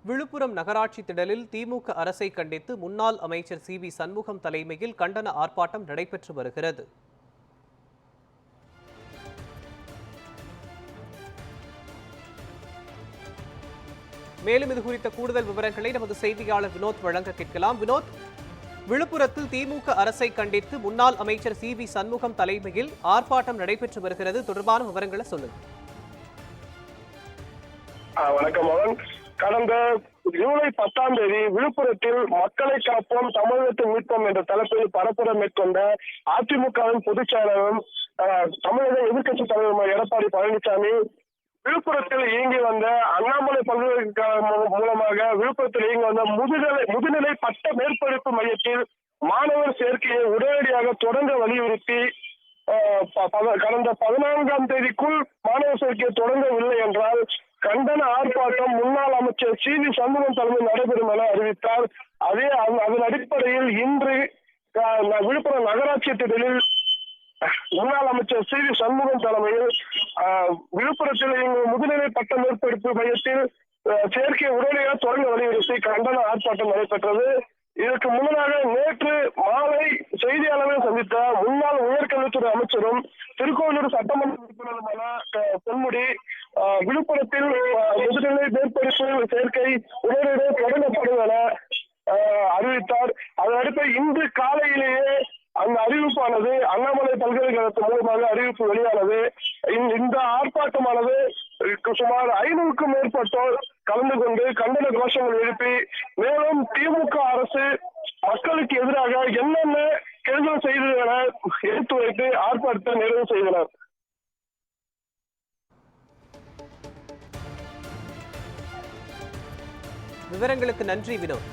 விழுப்புரம் நகராட்சி திடலில் திமுக அரசை கண்டித்து முன்னாள் அமைச்சர் சி.வி. சண்முகம் தலைமையில் கண்டன ஆர்ப்பாட்டம் நடைபெற்று வருகிறது. மேலும் இது குறித்த கூடுதல் விவரங்களை நமது செய்தியாளர் வினோத் வழங்க கேட்கலாம். வினோத், விழுப்புரத்தில் திமுக அரசை கண்டித்து முன்னாள் அமைச்சர் சி.வி. சண்முகம் தலைமையில் ஆர்ப்பாட்டம் நடைபெற்று வருகிறது. தொடர்பான விவரங்களை சொல்லுங்க. வணக்கம் மகன். கடந்த ஜூலை 10ஆம் தேதி விழுப்புரத்தில் மக்களை காப்போம் தமிழகத்தை மீட்போம் என்ற தலைப்பில் பரப்புரை மேற்கொண்ட அதிமுகவின் பொதுச் செயலாளரும் தமிழக எதிர்க்கட்சி தலைவர் எடப்பாடி பழனிசாமி விழுப்புரத்தில் இயங்கி வந்த அண்ணாமலை பல்கலைக்கழகம் மூலமாக விழுப்புரத்தில் இயங்கி வந்த முதுநிலை பட்ட மேற்படிப்பு மையத்தில் மாணவர் சேர்க்கையை உடனடியாக தொடங்க வலியுறுத்தி கடந்த 14ஆம் தேதிக்குள் மாணவர் சேர்க்கையை தொடங்கவில்லை என்றால் கண்டன ஆர்ப்பாட்டம் முன்னாள் அமைச்சர் சி.வி. சண்முகம் தலைமையில் நடைபெறும் என அறிவித்தார். அதன் அடிப்படையில் இன்று விழுப்புரம் நகராட்சி திடலில் முன்னாள் அமைச்சர் சி.வி. சண்முகம் தலைமையில் விழுப்புரத்தில் முதுநிலை பட்ட மேற்படிப்பு மையத்தில் சேர்க்கை உடனடியாக தொடங்க வலியுறுத்தி கண்டன ஆர்ப்பாட்டம் நடைபெற்றது. இதற்கு முன்னதாக நேற்று மாலை செய்தியாளர்களை சந்தித்த முன்னாள் உயர்கல்வித்துறை அமைச்சரும் திருக்கோவிலூர் சட்டமன்ற உறுப்பினருமான பொன்முடி விழுப்புரத்தில் முதுநிலை மேற்படிப்பு சேர்க்கை உடனடியாக தொடங்கப்படும் என அறிவித்தார். அதன் அடிப்படையில் இன்று காலையிலேயே அந்த அறிவிப்பானது அண்ணாமலை பல்கலைக்கழகத்தின் மூலமாக அறிவிப்பு வெளியானது. இந்த ஆர்ப்பாட்டமானது சுமார் 500க்கும் மேற்பட்டோர் கலந்து கொண்டு கண்டன கோஷங்கள் எழுப்பி மேலும் திமுக அரசு மக்களுக்கு எதிராக என்னென்ன கெடுதல் செய்தது என எடுத்து வைத்து ஆர்ப்பாட்டத்தை நிறைவு செய்தனர். விவரங்களுக்கு நன்றி வினோத்.